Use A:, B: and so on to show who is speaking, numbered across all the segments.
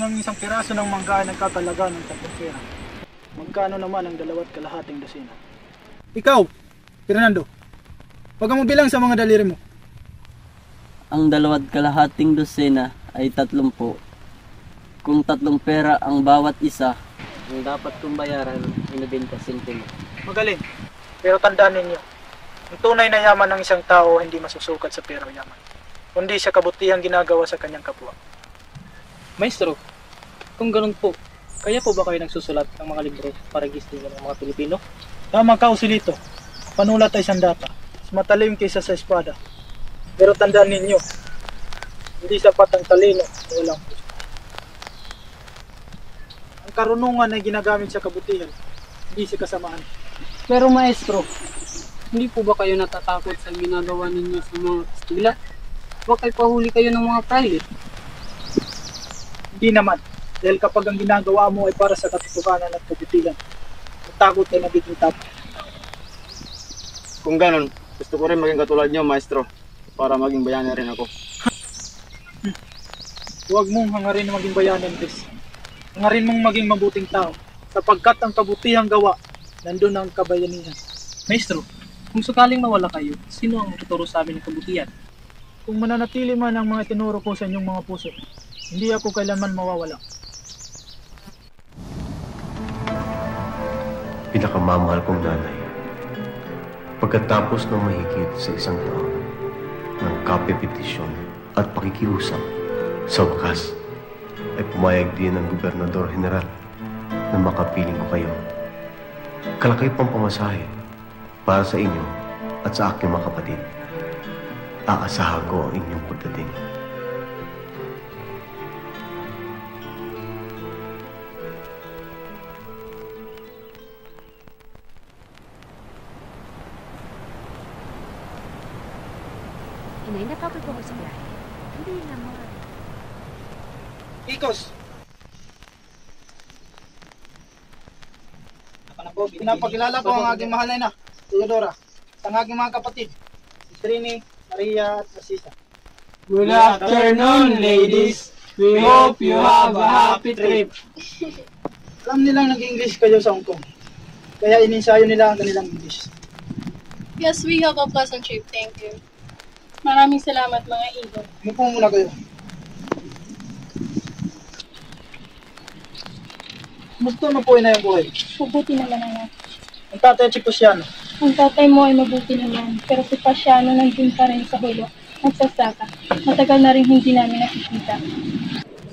A: Kung ang isang piraso ng mangga ay nagkakalaga ng 3 pera, magkano naman ang 2.5 dosina? Ikaw, Fernando, wag mo bilang sa mga daliri mo.
B: Ang 2.5 dosena ay 30. Kung 3 pera ang bawat isa, ang dapat kong bayaran ay 90 sentimo.
A: Magaling. Pero tandaan ninyo, ang tunay na yaman ng isang tao hindi masusukat sa pera o yaman, kundi sa kabutihang ginagawa sa kanyang kapwa.
C: Maestro, kung ganun po, kaya po ba kayo nagsusulat ng mga libro para gisingin ng mga Pilipino?
A: Tama ka, Usilito. Panulat ay sandata. Mas matalim kaysa sa espada. Pero tandaan ninyo, hindi sapat ang talino o walang puso. Ang karunungan ay ginagamit sa kabutihan, hindi sa kasamaan.
D: Pero maestro, hindi po ba kayo natatakot sa ginagawa ninyo sa mga Kastila? Baka ipahuli kayo ng mga praile?
A: Hindi naman, dahil kapag ang ginagawa mo ay para sa katotohanan at kabutihan, ang takot ay nagiging tapat.
E: Kung ganun, gusto ko rin maging katulad niyo, maestro, para maging bayani rin ako.
A: Huwag mong hangarin na maging bayanin, Chris. Hangarin mong maging mabuting tao, sapagkat ang kabutihang gawa, nandun ang kabayanihan.
C: Maestro, kung sakaling mawala kayo, sino ang tuturo sa amin ng kabutihan?
A: Kung mananatili man ang mga tinuro ko sa inyong mga puso, hindi ako kailanman mawawala.
F: Pinakamamahal kong nanay, pagkatapos ng mahigit sa 1 taon ng kapepetisyon at pakikiusap, sa wakas ay pumayag din ng Gobernador General na makapiling ko kayo. Kalakay pang pamasahe para sa inyo at sa aking mga kapatid. Aasahan ko ang inyong pagdating.
G: Inay, napapal po ko sa biyahe. Hindi naman.
A: Ikos! Pinapakilala ko ang aking mahal na ina, Teodora, at ang aking mga kapatid, si Trini, Maria at Asisa.
D: Good afternoon, ladies. We hope you have a happy trip.
A: Alam nilang nag-English kayo sa Hong Kong, kaya ininsayo nila ang kanilang English.
H: Yes, we have a pleasant trip. Thank you. Maraming salamat, mga idol.
A: Umupo muna kayo. Kumusta na po na yung buhay?
H: Mabuti naman ang
A: Ang tatay at si Pusiano.
H: Ang tatay mo ay mabuti naman, pero si Pasiano nandun pa rin sa hulo. Nagsasaka. Matagal na rin hindi namin nakikita.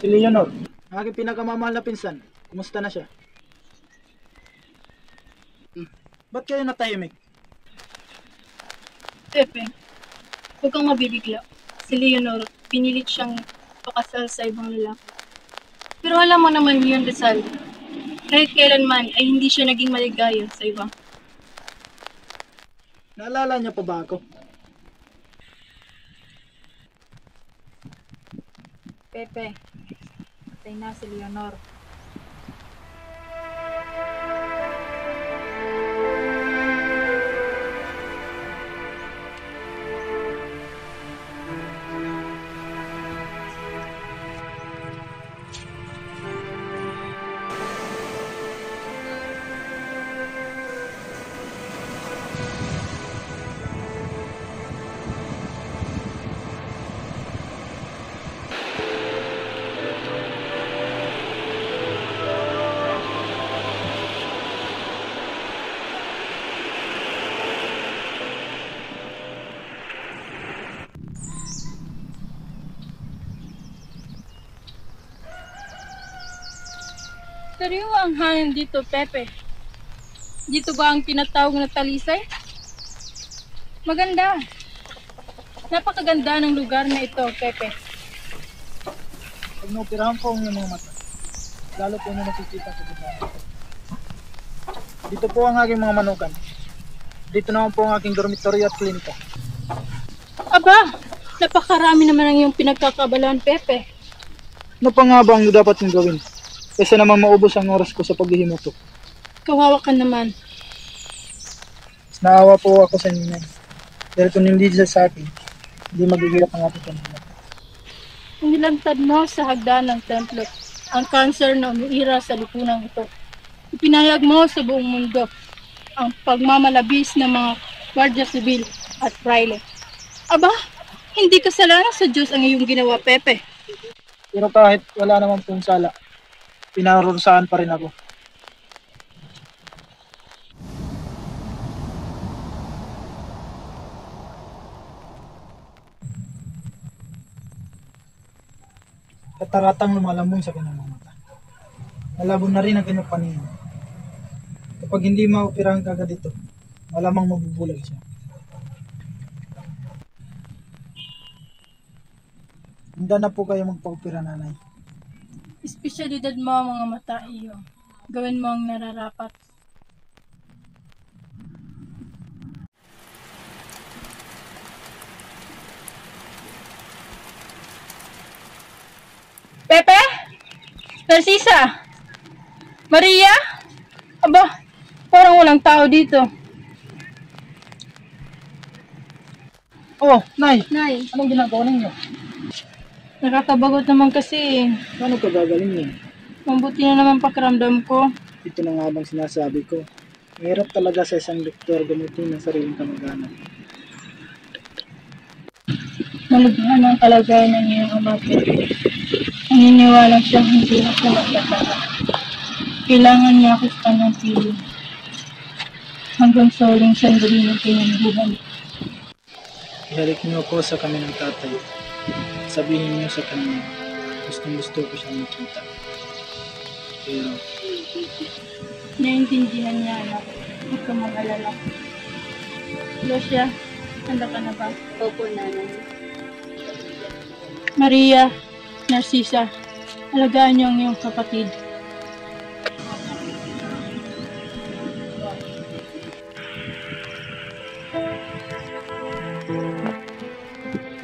A: Si Leonor, ang aking pinakamamahal na pinsan. Kumusta na siya? Ba't kayo natahimik?
H: Pepe, huwag kang mabibigla. Si Leonor, pinilit siyang pakasal sa ibang lalaki. Pero alam mo naman yun, Rizal. Kahit kailanman ay hindi siya naging maligaya sa iba.
A: Naalala niya pa ba ako?
G: Pepe, patay na si Leonor.
H: Sariwa ang hangin dito, Pepe. Dito ba ang tinatawag na talisay? Maganda. Napakaganda ng lugar na ito, Pepe.
A: Pag naoperahan ko ang iyong mga mata, lalo po na nakikita ko dito. Dito po ang aking mga manukan. Dito naman po ang aking dormitoryo at klinika.
H: Aba, napakarami naman ang iyong pinagkakabalaan, Pepe.
A: Ano pa nga ba ang dapat kong gawin? Kaysa naman maubos ang oras ko sa paghihimutok.
H: Kawawa ka naman.
A: Mas naawa po ako sa inyo. Dahil kung hindi siya sa akin, hindi magigilap ang ating kanila.
H: Nilantad mo sa hagdan ng templo. ang kanser na umiira sa lipunan ito. Ipinahayag mo sa buong mundo ang pagmamalabis ng mga gwardiya sibil at praile. Aba, hindi kasalanan sa Diyos ang iyong ginawa, Pepe.
A: Pero kahit wala naman pong sala, pinarurusahan pa rin ako. Kataratang lumalambong sa kanyang mga mata. Malabo na rin ang kanyang paningin. Kapag hindi maoperahan kagad ito, malamang mabubulag siya. Handa na po kayo magpa-opera, nanay.
H: Espesyalidad mo ang mga mata iyo. Gawin mo ang nararapat. Pepe? Narcisa? Maria? Aba, parang walang tao dito.
A: Oh, nay!
H: Nay,
A: Anong ginagawa ninyo?
H: nakakabagot naman kasi.
A: Paano ka gagaling niyo?
H: Mabuti na naman pakiramdam ko.
A: Ito na nga bang sinasabi ko. Mahirap talaga sa isang doktor gamitin ang sariling kamag-anak.
H: Malughan ang kalagayan ng iyong ama, Pepe. Naniniwala siyang hindi na siya magkatala. Kailangan niya ako sa kanyang piling. Hanggang sa uling sandali ng kanyang buhay.
A: Ihalik niyo ako sa kami ng tatay. Sabihin niyo sa kanya, gustong-gusto ko siyang makita. Pero,
H: Naiintindihan niya, anak. Huwag kang mag-alala. Lucia, handa ka na ba?
G: Opo, nanay.
H: Maria, Narcisa, alagaan niyo ang iyong kapatid.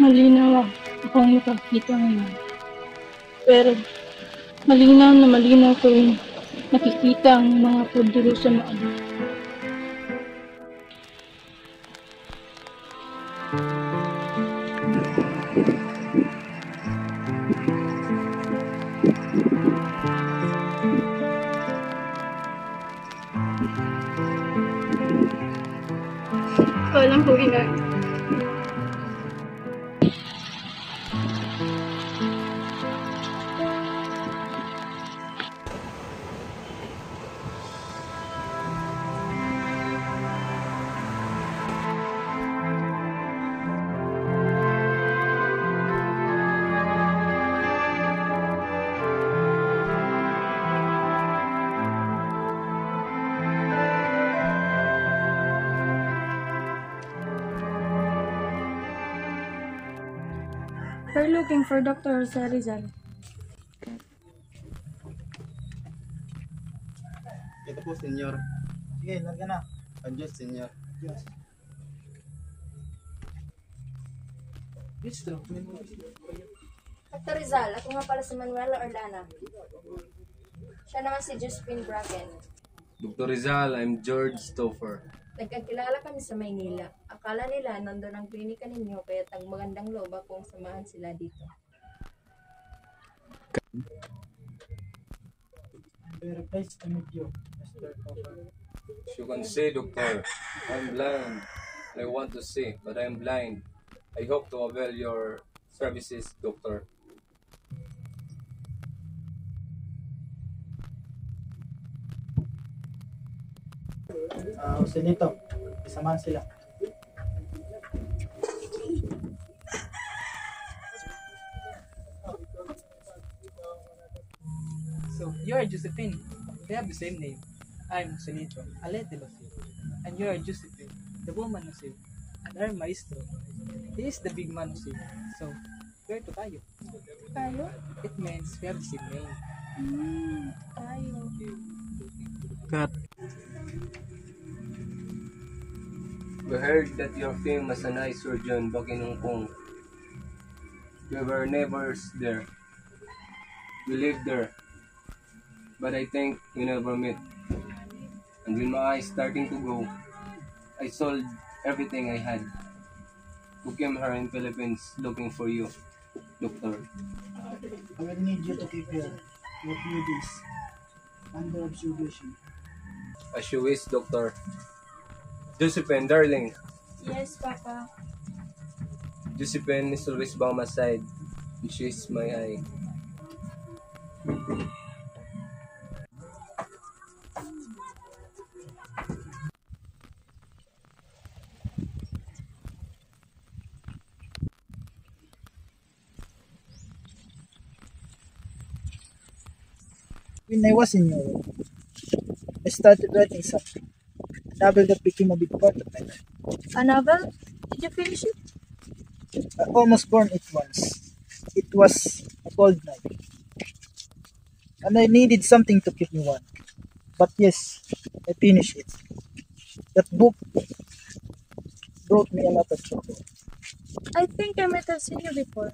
H: Malinaw ako ang ipagkita ngayon. Pero malinaw ko rin nakikita ang mga poderoso na ano. Walang po ina.
I: We're looking for Dr. Jose Rizal.
E: Ito po, senyor.
A: sige, lagyan na.
E: Adios, senyor.
A: Diyos. Bistro,
G: Dr. Rizal, ako nga pala si Manuela Orlana. Siya naman si Josephine Bracken.
J: Dr. Rizal, I'm George Stoffer.
G: Nagkakilala kami sa Maynila. Akala nila nandun ang klinika ninyo kaya tag magandang loob akong samahan sila dito.
A: very pleased to meet you, Mr. Cooper.
J: You can say, Doctor, I'm blind. I want to see, but I'm blind. I hope to avail your services, Doctor.
A: Joselito, isamahan sila.
C: So, you are Josephine. We have the same name. I'm Joselito, Alete Losil. And you are Josephine, the woman Losil. And our maestro, he is the big man Losil. So, where to tayo?
G: Tayo?
C: It means we have the same name.
G: Tayo.
A: Cut.
J: We heard that you're famous as an eye surgeon back in Hong Kong. We were neighbors there. We lived there. But I think we never met. And when my eyes starting to go, I sold everything I had. We came here in Philippines looking for you, Doctor.
A: I will need you to keep your What need is under observation.
J: As you wish, Doctor. Josephine, darling.
G: Yes, Papa.
J: Josephine is always by my side. And she is my eye.
A: When I was in Europe, I started writing something. A novel that became a big part of my life.
I: A novel? Did you finish it?
A: I almost burned it once. It was a bold night. And I needed something to keep me warm. But yes, I finished it. That book brought me a lot of trouble.
I: I think I might have seen you before.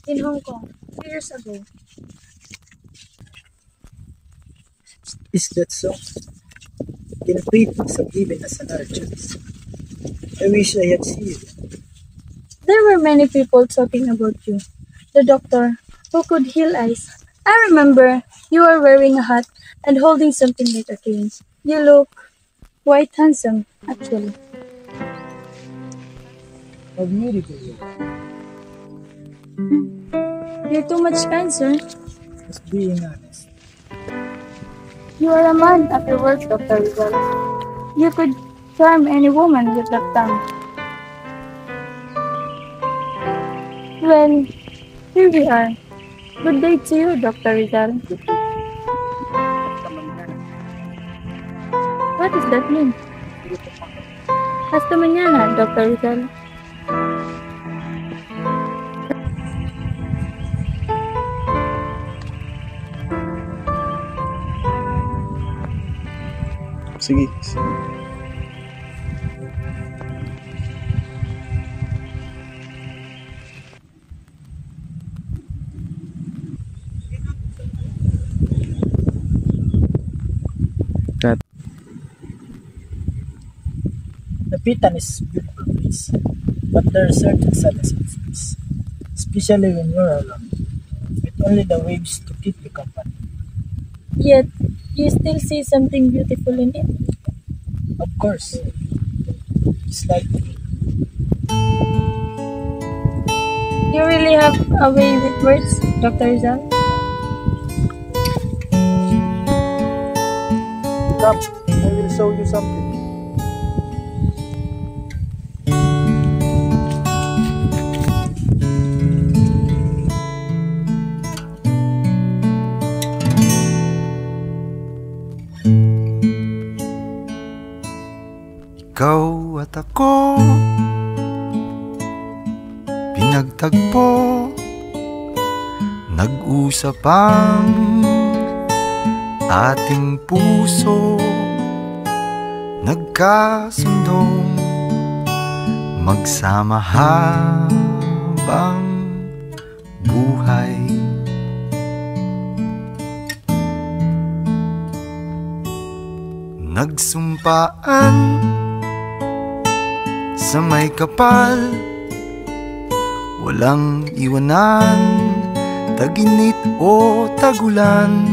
I: In Hong Kong, 2 years ago.
A: Is that so? Then fate must have given us another chance. I wish I had seen you.
I: There were many people talking about you. The doctor who could heal eyes. I remember you were wearing a hat and holding something like a cane. You look quite handsome, actually.
A: How beautiful you are.
I: You're too much kind, sir.
A: Just being honest.
I: You are a man of your word, Dr. Rizal. You could charm any woman with that tongue. Well, here we are. Good day to you, Dr. Rizal. What does that mean? Hasta mañana, Dr. Rizal.
A: Sige. The Pitan is a beautiful place, but there are certain sadness in place, especially when you're alone, with only the waves to keep you company.
I: Yet, you still see something beautiful in it.
A: Of course, it's like
I: You really have a way with words, Dr. Rizal.
A: come, I will show you something.
K: Ikaw at ako pinagtagpo, nag-usap ang ating puso, nagkasundong magsama habang buhay. Nagsumpaan sa may kapal, walang iwanan, taginit o tagulan,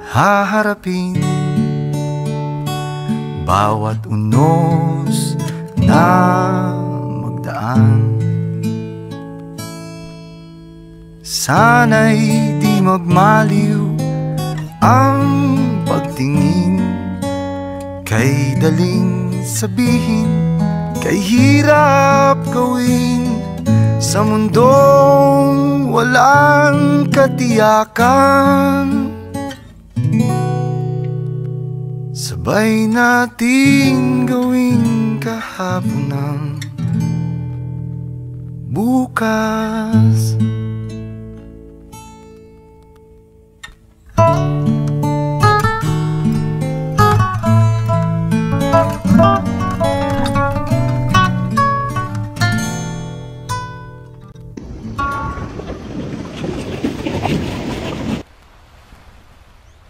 K: haharapin bawat unos na magdaan. Sana'y di magmaliw ang pagtingin, kay daling sabihin, kay hirap gawin sa mundong walang katiyakan. Sabay nating gawin kahapon ng bukas.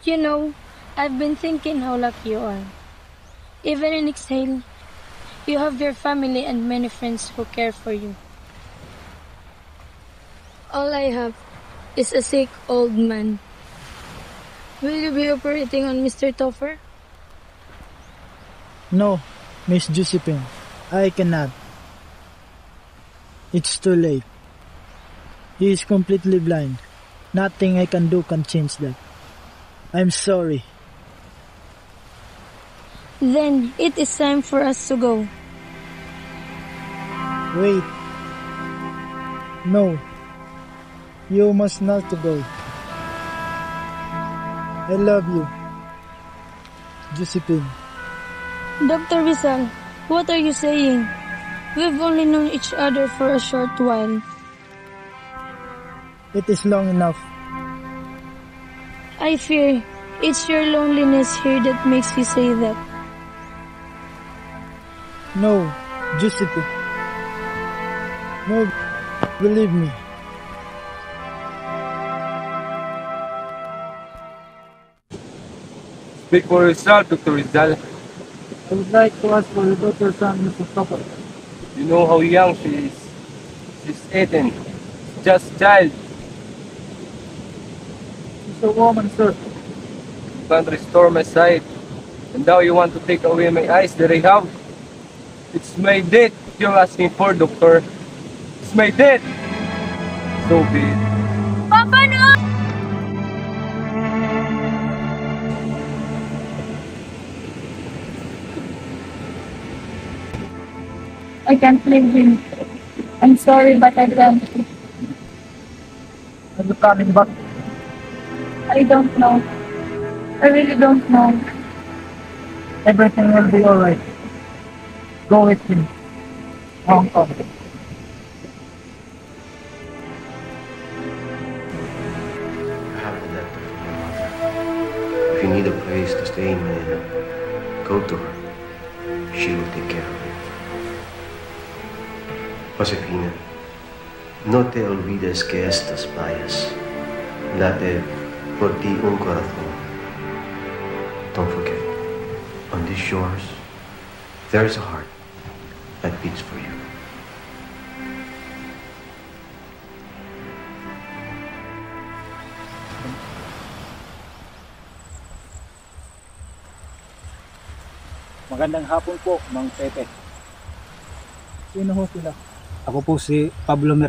I: You know, I've been thinking how lucky you are. Even in exile, you have your family and many friends who care for you. All I have is a sick old man. Will you be operating on Mr. Toffer?
A: No, Miss Josephine, I cannot. It's too late. He is completely blind. Nothing I can do can change that. I'm sorry.
I: Then it is time for us to go.
A: Wait. No. You must not to go. I love you, Josephine.
I: Dr. Rizal, what are you saying? We've only known each other for a short while.
A: It is long enough.
I: I fear it's your loneliness here that makes you say that.
A: No, Josephine. No, believe me.
J: Speak for yourself, Dr. Rizal.
C: I would like to ask for your daughter's son, Mrs. Topper.
J: You know how young she is. She's 18. Just a child.
C: She's a woman, sir.
J: You can't restore my sight. And now you want to take away my eyes that I have. It's my death you're asking for, Doctor. It's my death. So be it.
I: Papa, no!
L: I can't leave him. I'm sorry, but I can't.
C: Are you coming back?
L: I don't know. I really don't know.
C: Everything will be alright. Go with him. Hong Kong.
F: I have the letter from your mother. If you need a place to stay in Manila, go to her. She will take care of you. Josefina, no te olvides que estas playas late por ti un corazón. Don't forget, on these shores, there is a heart that beats for you.
M: Magandang hapon po, Mang Pepe.
A: Sino ho sila?
M: Ako po si Pablo Mer